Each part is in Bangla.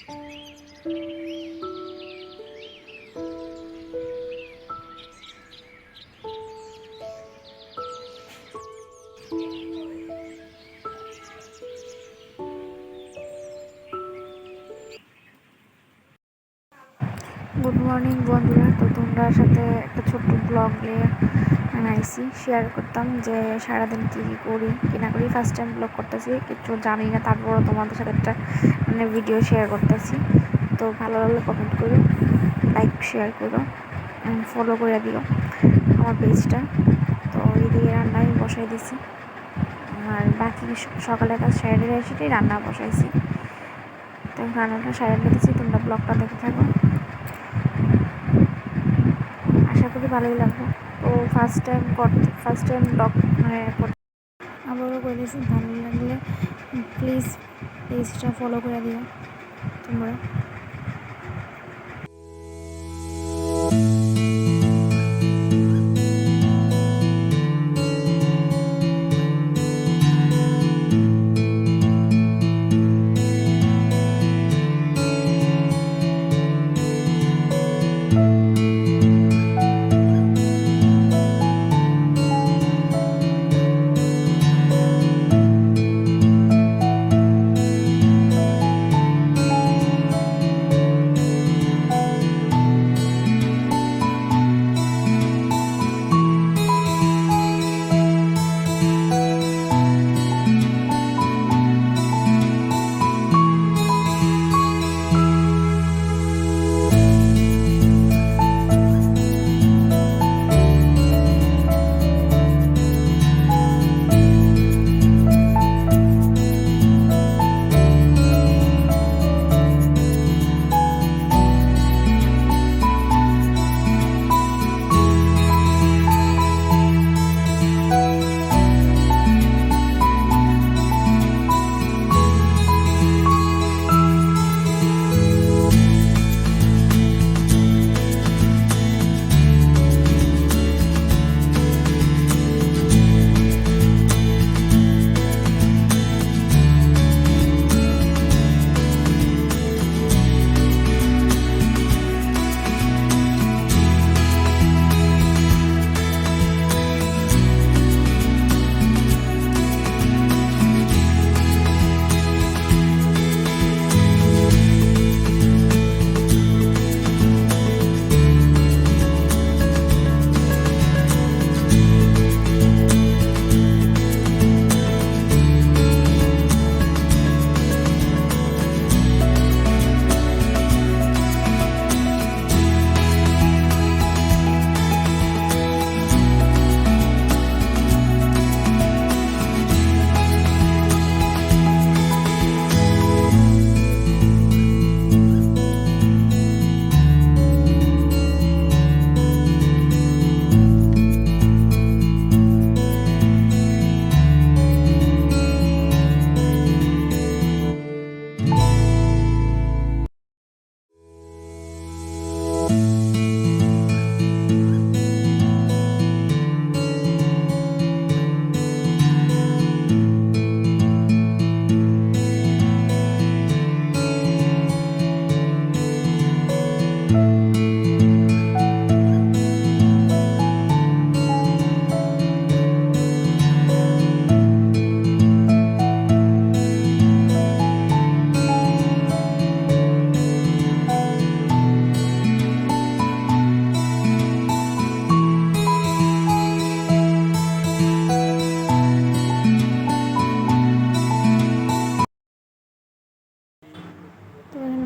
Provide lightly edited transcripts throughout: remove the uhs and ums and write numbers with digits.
গুড মর্নিং বন্ধুরা। তো তোমরা সাথে একটা ছোট্ট ব্লগ নিয়ে আইসি শেয়ার করতাম যে সারাদিন কী কী করি কি না করি। ফার্স্ট টাইম ব্লগ করতেছি, কিছু জানি না, তারপরও তোমাদের সাথে একটা ভিডিও শেয়ার করতেছি। তো ভালো লাগলে কমেন্ট করো, লাইক শেয়ার করো, ফলো করে দিও আমার পেজটা। তো এইদিকে রান্না আমি বসাই দিছি, আর বাকি সকালে কাজ সাইডে এসে রান্না বসাইছি। তো রান্নাটা সাইডে দিচ্ছি, তোমরা ব্লগটা দেখে থাকো, আশা করি ভালোই লাগবে। তো ফার্স্ট টাইম ব্লগ আবারও করে দিয়েছি। ভালো লাগলে প্লিজ পেজটা ফলো করে দিও তোমরা।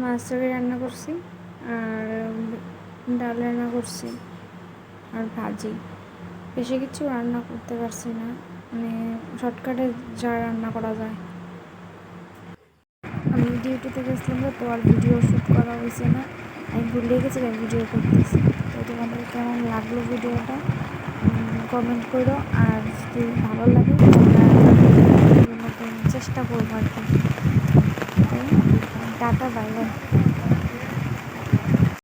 মাছ তরকারি রান্না করছি, আর ডাল রান্না করছি, আর ভাজি। বেশি কিছু রান্না করতে পারছি না, শর্টকাটে যা রান্না করা যায়। আমি ডিউটিতে গেছিলাম, তো আর ভিডিও শ্যুট করা হয়েছে না, আমি ভুলে গেছি ভিডিও করতেছি। তো তোমাদের কেমন লাগলো ভিডিওটা কমেন্ট করো, আর যদি ভালো লাগে চেষ্টা করবো আর কি। Tata, bye bye.